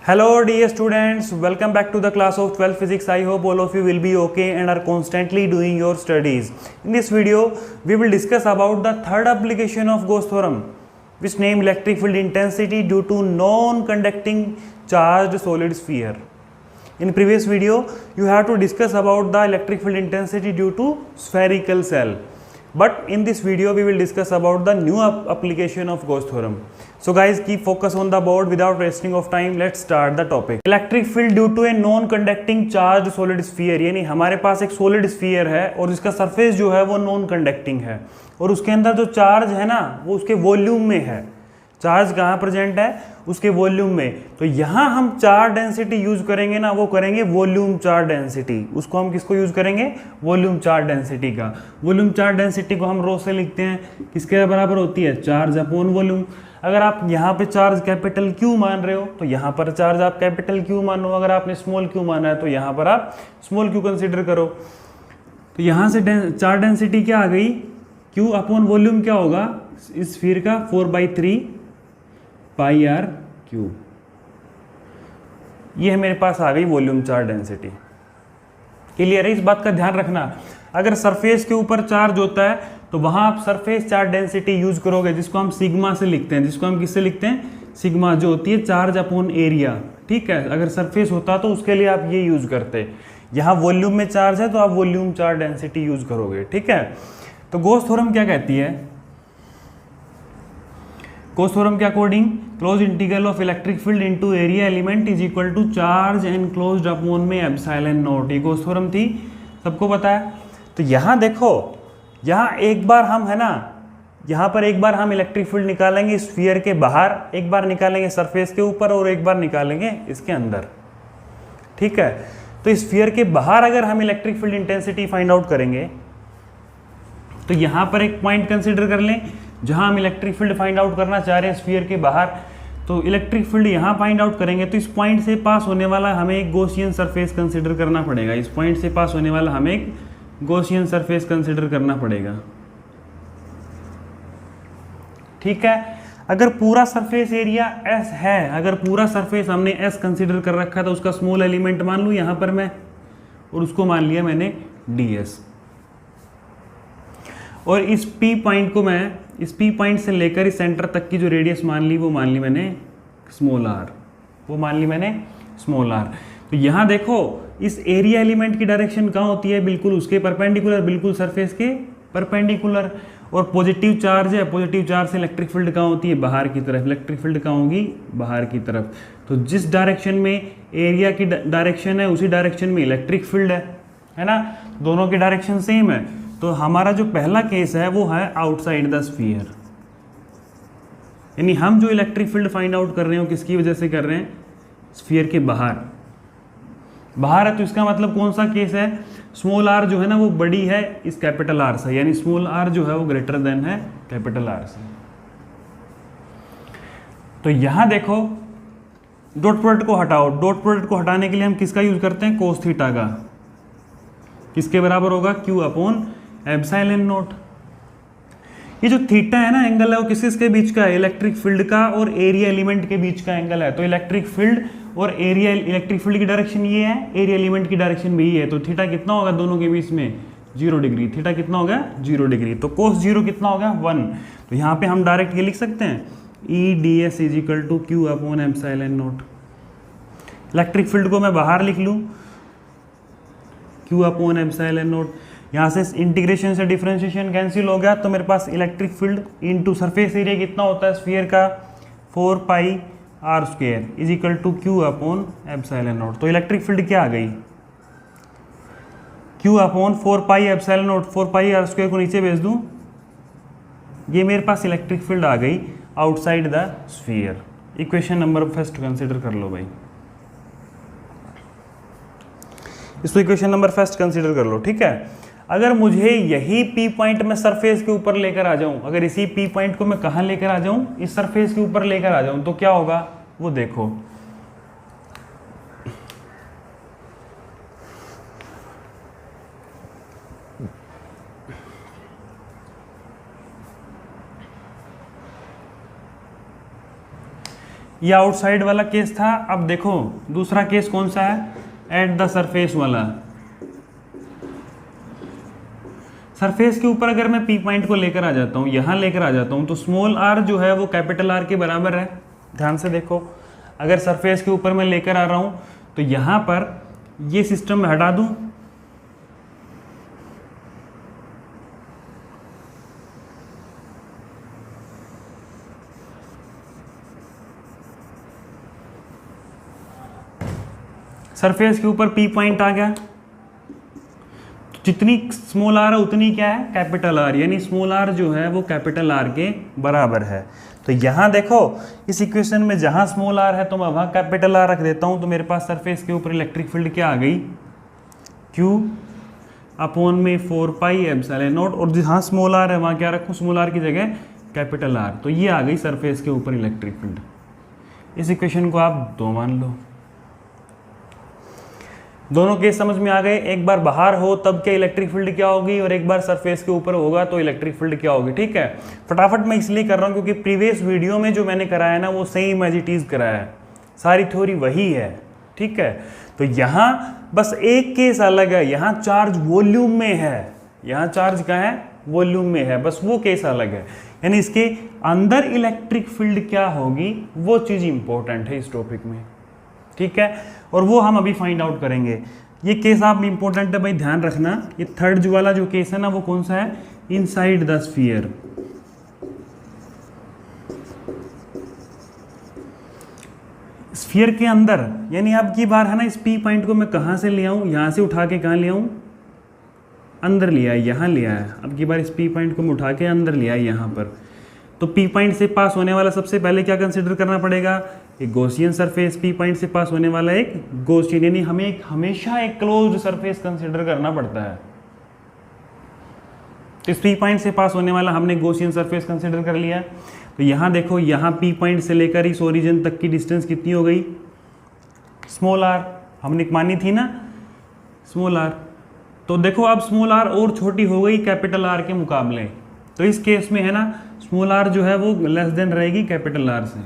Hello dear students, welcome back to the class of 12th physics. I hope all of you will be okay and are constantly doing your studies. In this video, we will discuss about the third application of Gauss theorem, which name electric field intensity due to non-conducting charged solid sphere. In previous video, you have to discuss about the electric field intensity due to spherical cell. But in this video, we will discuss about the new application of Gauss theorem. So guys, keep focus on the board without wasting of time. Let's start the topic. Electric field due to a non-conducting charged solid sphere, यानी हमारे पास एक solid sphere है और जिसका surface जो है वो non-conducting है और उसके अंदर जो चार्ज है ना वो उसके वॉल्यूम में है. चार्ज कहाँ प्रेजेंट है? उसके वॉल्यूम में. तो यहाँ हम चार्ज डेंसिटी यूज करेंगे ना, वो करेंगे वॉल्यूम चार्ज डेंसिटी. उसको हम किसको यूज करेंगे? वॉल्यूम चार्ज डेंसिटी का. वॉल्यूम चार्ज डेंसिटी को हम रो से लिखते हैं, किसके बराबर होती है? Charge upon volume. अगर आप यहाँ पे चार्ज कैपिटल क्यू मान रहे हो तो यहाँ पर चार्ज आप कैपिटल क्यू मानो. अगर आपने स्मॉल क्यू माना है तो यहाँ पर आप स्मॉल क्यू कंसिडर करो. तो यहाँ से चार्ज डेंसिटी क्या आ गई? क्यू अपॉन वॉल्यूम क्या होगा इस स्फीयर का? 4/3 पाई आर क्यूब. ये मेरे पास आ गई वॉल्यूम चार्ज डेंसिटी. क्लियर है? इस बात का ध्यान रखना, अगर सरफेस के ऊपर चार्ज होता है तो वहां आप सरफेस चार्ज डेंसिटी यूज करोगे, जिसको हम सिग्मा से लिखते हैं. जिसको हम किससे लिखते हैं? सिग्मा, जो होती है चार्ज अपॉन एरिया. ठीक है, अगर सरफेस होता तो उसके लिए आप ये यूज करते. यहाँ वॉल्यूम में चार्ज है तो आप वॉल्यूम चार्ज डेंसिटी यूज करोगे. ठीक है, तो गॉस थ्योरम क्या कहती है? गॉस थ्योरम के according close integral of electric field into area element is equal to charge enclosed upon में एप्सिलॉन नॉट. ये गॉस थ्योरम थी, सबको पता है. तो यहाँ देखो, यहाँ एक बार हम है ना, यहाँ पर एक बार हम इलेक्ट्रिक फील्ड निकालेंगे स्फीयर के बाहर, एक बार निकालेंगे सरफेस के ऊपर और एक बार निकालेंगे इसके अंदर. ठीक है, तो स्फीयर के बाहर अगर हम electric field intensity find out करेंगे तो यहाँ पर एक पॉइंट कंसीडर कर लें जहाँ हम इलेक्ट्रिक फील्ड फाइंड आउट करना चाह रहे हैं स्फीयर के बाहर. तो इलेक्ट्रिक फील्ड यहाँ फाइंड आउट करेंगे तो इस पॉइंट से पास होने वाला हमें एक गॉसियन सरफेस कंसीडर करना पड़ेगा. इस पॉइंट से पास होने वाला हमें एक गॉसियन सरफेस कंसीडर करना पड़ेगा. ठीक है, अगर पूरा सरफेस एरिया S है, अगर पूरा सरफेस हमने S कंसीडर कर रखा था, उसका स्मॉल एलिमेंट मान लूँ यहाँ पर मैं, और उसको मान लिया मैंने ds. और इस P पॉइंट को मैं, इस P पॉइंट से लेकर इस सेंटर तक की जो रेडियस मान ली वो मान ली मैंने स्मॉल r, वो मान ली मैंने स्मॉल r. तो यहाँ देखो इस एरिया एलिमेंट की डायरेक्शन कहाँ होती है? बिल्कुल उसके परपेंडिकुलर, बिल्कुल सरफेस के परपेंडिकुलर. और पॉजिटिव चार्ज है, पॉजिटिव चार्ज से इलेक्ट्रिक फील्ड कहाँ होती है? बाहर की तरफ. इलेक्ट्रिक फील्ड कहाँ होगी? बाहर की तरफ. तो जिस डायरेक्शन में एरिया की डायरेक्शन है उसी डायरेक्शन में इलेक्ट्रिक फील्ड है ना. दोनों की डायरेक्शन सेम है. तो हमारा जो पहला केस है वो है आउटसाइड द स्फीयर, यानी हम जो इलेक्ट्रिक फील्ड फाइंड आउट कर रहे हो किसकी वजह से कर रहे हैं? स्फीयर के बाहर. बाहर है तो इसका मतलब कौन सा केस है? स्मॉल आर जो है ना वो बड़ी है इस कैपिटल आर से, यानी स्मॉल आर जो है वो ग्रेटर देन है कैपिटल आर से. तो यहां देखो डॉट प्रोडक्ट को हटाओ. डॉट प्रोडक्ट को हटाने के लिए हम किसका यूज करते हैं? कोस थीटा का. किसके बराबर होगा? Q upon epsilon naught. ये जो थीटा है ना एंगल है वो किसके बीच का है? इलेक्ट्रिक फील्ड का और एरिया एलिमेंट के बीच का एंगल है. तो इलेक्ट्रिक फील्ड और एरिया, इलेक्ट्रिक फील्ड की डायरेक्शन ये है, एरिया एलिमेंट की डायरेक्शन भी ये है. तो थीटा कितना होगा दोनों के बीच में? 0 डिग्री. थीटा कितना होगा? 0 डिग्री. तो कोस 0 कितना होगा? 1. तो यहाँ पे हम डायरेक्ट ये लिख सकते हैं E D S is equal to Q upon epsilon naught. Electric field को मैं बाहर लिख लूँ क्यू अपॉन एप्सिलॉन नॉट. यहाँ से इंटीग्रेशन से डिफरेंशिएशन कैंसिल हो गया तो मेरे पास electric field into surface area कितना होता है स्फीयर का? 4 pi r square is equal to Q upon epsilon naught. तो इलेक्ट्रिक फील्ड क्या आ गई? Q upon 4 pi epsilon naught. 4 pi r square को नीचे भेज दूं, ये मेरे पास इलेक्ट्रिक फील्ड आ गई outside the sphere. Equation number first consider कर लो भाई, इसको इक्वेशन नंबर फर्स्ट कंसिडर कर लो. ठीक है, अगर मुझे यही P पॉइंट में सरफेस के ऊपर लेकर आ जाऊं, अगर इसी P पॉइंट को मैं कहां लेकर आ जाऊं? इस सरफेस के ऊपर लेकर आ जाऊं तो क्या होगा वो देखो. ये आउटसाइड वाला केस था। अब देखो दूसरा केस कौन सा है, एट द सरफेस वाला। सरफेस के ऊपर अगर मैं पी पॉइंट को लेकर आ जाता हूँ, यहाँ लेकर आ जाता हूँ, तो स्मॉल आर जो है वो कैपिटल आर के बराबर है। ध्यान से देखो, अगर सरफेस के ऊपर मैं लेकर आ रहा हूँ तो यहाँ पर ये सिस्टम में हटा दूँ, सरफेस के ऊपर पी पॉइंट आ गया, तो जितनी स्मॉल आर है उतनी क्या है, कैपिटल आर, यानी स्मॉल आर जो है वो कैपिटल आर के बराबर है। तो यहाँ देखो इस इक्वेशन में जहाँ स्मॉल आर है तो मैं वहाँ कैपिटल आर रख देता हूँ, तो मेरे पास सरफेस के ऊपर इलेक्ट्रिक फील्ड क्या आ गई, Q अपॉन में 4 पाई एप्सिलॉन नॉट, और जहाँ स्मॉल आर है वहाँ क्या रखूँ, स्मॉल आर की जगह कैपिटल आर। तो ये आ गई सरफेस के ऊपर इलेक्ट्रिक फील्ड। इस इक्वेशन को आप 2 मान लो। दोनों केस समझ में आ गए। एक बार बाहर हो तब क्या इलेक्ट्रिक फील्ड क्या होगी, और एक बार सरफेस के ऊपर होगा तो इलेक्ट्रिक फील्ड क्या होगी। ठीक है, फटाफट मैं इसलिए कर रहा हूँ क्योंकि प्रीवियस वीडियो में जो मैंने कराया ना वो सेम एज इट इज कराया है, सारी थ्योरी वही है। ठीक है, तो यहाँ बस एक केस अलग है, यहाँ चार्ज वॉल्यूम में है, यहाँ चार्ज क्या है, वॉल्यूम में है, बस वो केस अलग है। यानी इसके अंदर इलेक्ट्रिक फील्ड क्या होगी वो चीज़ इंपॉर्टेंट है इस टॉपिक में। ठीक है, और वो हम अभी फाइंड आउट करेंगे। ये केस आप इंपॉर्टेंट है भाई, ध्यान रखना। ये थर्ड वाला जो केस है ना वो कौन सा है, इनसाइड द स्फीयर। स्फीयर के अंदर, यानी अब की बार है ना, इस पी पॉइंट को मैं कहाँ से ले आऊँ, यहाँ से उठा के कहाँ ले आऊँ, अंदर लिया है, यहाँ लिया है। अब की बार इस पी पॉइंट को मैं उठा के अंदर लिया है यहाँ पर। तो पी पॉइंट से पास होने वाला सबसे पहले क्या कंसिडर करना पड़ेगा, एक गॉसियन सरफेस। पी पॉइंट से पास होने वाला एक गॉसियन, यानी हमें हमेशा एक क्लोज्ड सरफेस कंसिडर करना पड़ता है। इस पी पॉइंट से पास होने वाला हमने गॉसियन सरफेस कंसिडर कर लिया। तो यहाँ देखो, यहाँ पी पॉइंट से लेकर इस ओरिजिन तक की डिस्टेंस कितनी हो गई, स्मॉल आर, हमने मानी थी ना स्मॉल आर। तो देखो अब स्मॉल आर और छोटी हो गई कैपिटल आर के मुकाबले। तो इस केस में है ना स्मॉल आर जो है वो लेस देन रहेगी कैपिटल आर से।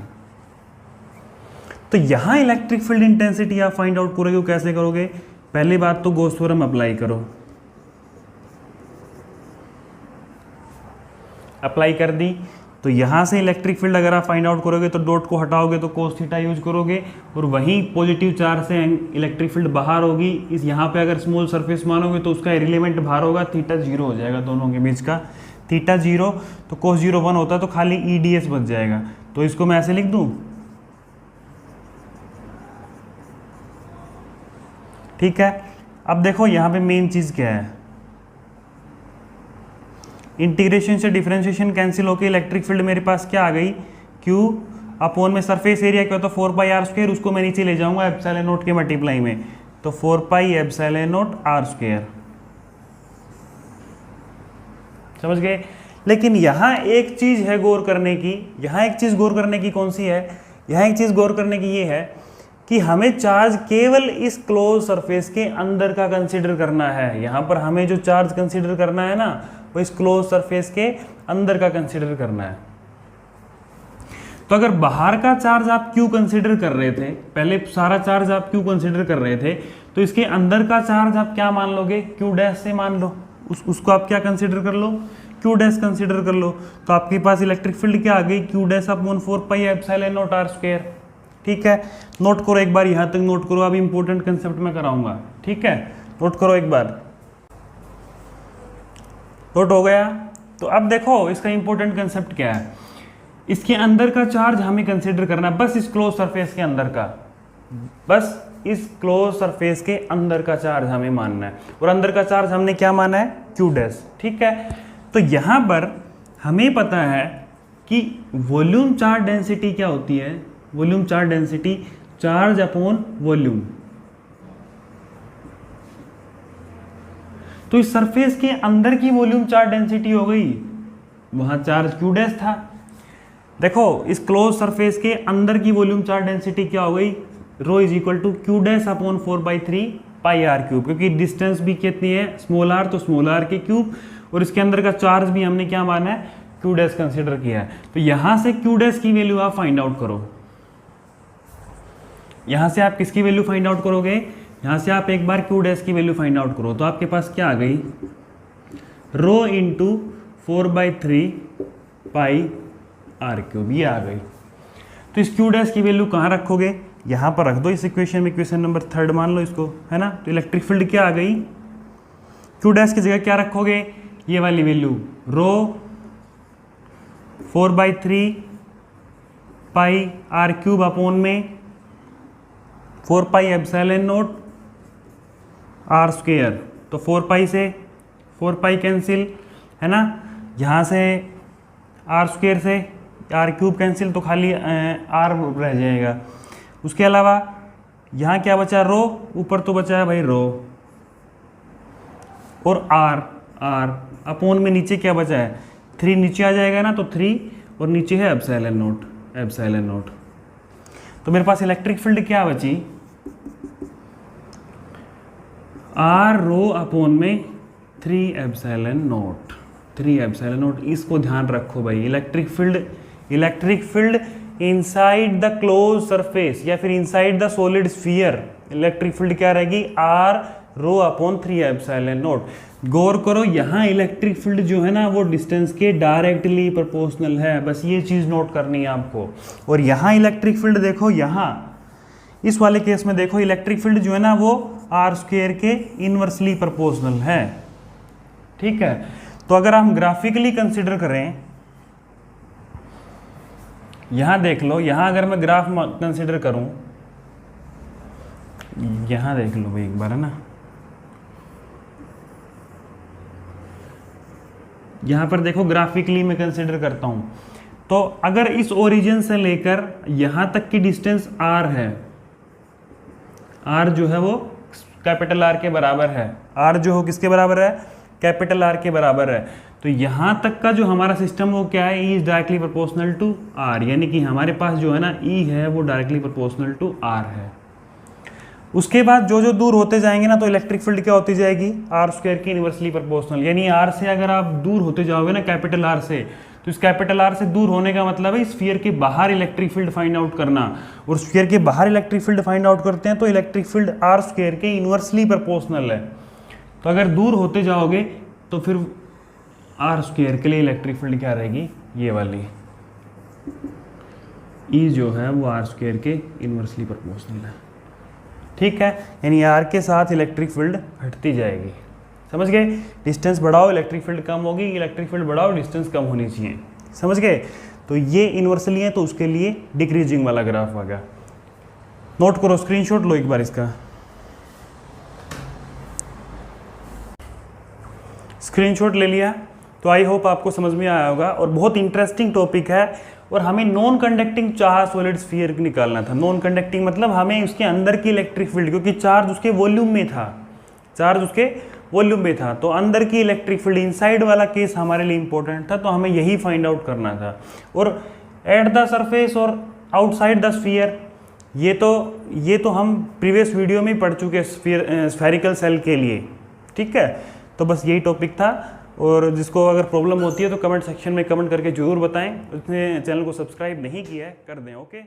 तो यहाँ इलेक्ट्रिक फील्ड इंटेंसिटी आप फाइंड आउट करोगे, वो कैसे करोगे, पहली बात तो गॉस थ्योरम अप्लाई करो। अप्लाई कर दी, तो यहाँ से इलेक्ट्रिक फील्ड अगर आप फाइंड आउट करोगे तो डॉट को हटाओगे तो कोस थीटा यूज करोगे, और वहीं पॉजिटिव चार्ज से इलेक्ट्रिक फील्ड बाहर होगी। इस यहाँ पे अगर स्मॉल सरफेस मानोगे तो उसका एलिमेंट बाहर होगा, थीटा 0 हो जाएगा दोनों के बीच का, थीटा 0, तो कोस 0 1 होता है, तो खाली EDS बच जाएगा। तो इसको मैं ऐसे लिख दूँ, ठीक है। अब देखो यहाँ पे मेन चीज़ क्या है, इंटीग्रेशन से डिफरेंशिएशन कैंसिल होकर इलेक्ट्रिक फील्ड मेरे पास क्या आ गई, Q अपॉन में सरफेस एरिया क्या होता है 4 पाई आर स्क्वायर, उसको मैं नीचे ले जाऊंगा एप्सिलॉन नॉट के मल्टीप्लाई में, तो 4 pi epsilon naught R square. समझ गए। लेकिन यहाँ एक चीज़ है गौर करने की, यहाँ एक चीज़ गौर करने की कौन सी है, यहाँ एक चीज़ गौर करने की ये है कि हमें चार्ज केवल इस क्लोज सरफेस के अंदर का कंसीडर करना है। यहाँ पर हमें जो चार्ज कंसीडर करना है ना वो इस क्लोज सरफेस के अंदर का कंसीडर करना है। तो अगर बाहर का चार्ज आप क्यों कंसीडर कर रहे थे, पहले सारा चार्ज आप क्यों कंसीडर कर रहे थे, तो इसके अंदर का चार्ज आप क्या मान लोगे, क्यू डैश से मान लो, उसको आप क्या कंसीडर कर लो, क्यू डैश कंसीडर कर लो। तो आपके पास इलेक्ट्रिक फील्ड क्या आ गई, Q dash upon 4 pi epsilon naught R square. ठीक है, नोट करो एक बार, यहाँ तक नोट करो, अब इंपॉर्टेंट कंसेप्ट में कराऊंगा। ठीक है, नोट करो एक बार, नोट हो गया। तो अब देखो इसका इंपॉर्टेंट कंसेप्ट क्या है, इसके अंदर का चार्ज हमें कंसीडर करना है, बस इस क्लोज सरफेस के अंदर का, बस इस क्लोज सरफेस के अंदर का चार्ज हमें मानना है, और अंदर का चार्ज हमने क्या माना है, क्यू डैश। ठीक है, तो यहाँ पर हमें पता है कि वॉल्यूम चार्ज डेंसिटी क्या होती है, volume charge density charge upon volume. तो इस सरफेस के अंदर की वॉल्यूम चार्ज डेंसिटी हो गई, वहां चार्ज क्यू डैश था। देखो इस क्लोज सरफेस के अंदर की वॉल्यूम चार्ज डेंसिटी क्या हो गई, rho is equal to q dash upon 4/3 pi are cube, क्योंकि डिस्टेंस भी कितनी है स्मॉल आर, तो स्मॉल आर के क्यूब, और इसके अंदर का चार्ज भी हमने क्या माना है, क्यू डैश कंसिडर किया है। तो यहां से क्यू डैश की वैल्यू आप फाइंड आउट करो। यहाँ से आप किसकी वैल्यू फाइंड आउट करोगे, यहाँ से आप एक बार क्यू डैश की वैल्यू फाइंड आउट करो, तो आपके पास क्या आ गई, rho into 4/3 pi are cube, ये आ गई। तो इस क्यू डैश की वैल्यू कहाँ रखोगे, यहाँ पर रख दो इस इक्वेशन में, इक्वेशन नंबर 3 मान लो इसको, है ना। तो इलेक्ट्रिक फील्ड क्या आ गई, क्यू डैश की जगह क्या रखोगे, ये वाली value, rho 4/3 pi are cube upon में 4 pi epsilon naught R square. तो 4 पाई से 4 पाई कैंसिल, है ना, यहाँ से आर स्क्वायर से आर क्यूब कैंसिल, तो खाली आर रह जाएगा। उसके अलावा यहाँ क्या बचा, रो, ऊपर तो बचा है भाई रो, और आर अपॉन में नीचे क्या बचा है, 3 नीचे आ जाएगा ना, तो 3 और नीचे है एप्सिलॉन नॉट। तो मेरे पास इलेक्ट्रिक फील्ड क्या बची, आर रो अपॉन में 3 एप्सिलॉन नॉट। इसको ध्यान रखो भाई, electric field inside the close surface या फिर inside the solid sphere, electric field क्या रहेगी, r rho upon 3 epsilon naught. गौर करो, यहाँ इलेक्ट्रिक फील्ड जो है ना वो डिस्टेंस के डायरेक्टली प्रोपोर्शनल है, बस ये चीज़ नोट करनी है आपको। और यहाँ इलेक्ट्रिक फील्ड देखो, यहाँ इस वाले केस में देखो, इलेक्ट्रिक फील्ड जो है ना वो आर स्क्वायर के इनवर्सली प्रोपोर्शनल है, ठीक है। तो अगर हम ग्राफिकली कंसिडर करें, यहाँ देख लो, यहाँ अगर मैं ग्राफ कंसिडर करूं, यहाँ देख लो भाई एक बार, है ना, यहाँ पर देखो ग्राफिकली मैं कंसिडर करता हूँ, तो अगर इस ओरिजिन से लेकर यहाँ तक की डिस्टेंस r है, r जो है वो कैपिटल R के बराबर है, r जो हो किसके बराबर है, कैपिटल R के बराबर है। तो यहाँ तक का जो हमारा सिस्टम वो क्या है, E is directly proportional to R, यानी कि हमारे पास जो है ना E है वो डायरेक्टली प्रोपोर्शनल टू R है। उसके बाद जो जो दूर होते जाएंगे ना, तो इलेक्ट्रिक फील्ड क्या होती जाएगी, आर स्क्वायर की इनवर्सली प्रोपोर्शनल, यानी आर से अगर आप दूर होते जाओगे ना कैपिटल आर से, तो इस कैपिटल आर से दूर होने का मतलब है स्फीयर के बाहर इलेक्ट्रिक फील्ड फाइंड आउट करना, और स्फीयर के बाहर इलेक्ट्रिक फील्ड फाइंड आउट करते हैं तो इलेक्ट्रिक फील्ड आर स्क्वायर के इनवर्सली प्रोपोर्शनल है। तो अगर दूर होते जाओगे तो फिर आर स्क्वायर के लिए इलेक्ट्रिक फील्ड क्या रहेगी, ये वाली ई जो है वो आर स्क्वायर के इनवर्सली प्रोपोर्शनल है, ठीक है। यानी आर के साथ इलेक्ट्रिक फील्ड हटती जाएगी, समझ गए। डिस्टेंस बढ़ाओ इलेक्ट्रिक फील्ड कम होगी, इलेक्ट्रिक फील्ड बढ़ाओ डिस्टेंस कम होनी चाहिए, समझ गए। तो ये इनवर्सली है तो उसके लिए डिक्रीजिंग वाला ग्राफ आ गया। नोट करो, स्क्रीनशॉट लो एक बार इसका, स्क्रीनशॉट ले लिया। तो आई होप आपको समझ में आया होगा, और बहुत इंटरेस्टिंग टॉपिक है। और हमें non conducting charge solid sphere निकालना था। नॉन कंडक्टिंग मतलब हमें उसके अंदर की इलेक्ट्रिक फील्ड, क्योंकि चार्ज उसके वॉल्यूम में था, तो अंदर की इलेक्ट्रिक फील्ड, इनसाइड वाला केस हमारे लिए इंपॉर्टेंट था, तो हमें यही फाइंड आउट करना था। और एट द सरफेस और आउटसाइड द स्फीयर, ये तो हम प्रीवियस वीडियो में पढ़ चुके स्फेरिकल सेल के लिए, ठीक है। तो बस यही टॉपिक था, और जिसको अगर प्रॉब्लम होती है तो कमेंट सेक्शन में कमेंट करके जरूर बताएं। उसने चैनल को सब्सक्राइब नहीं किया है कर दें, ओके।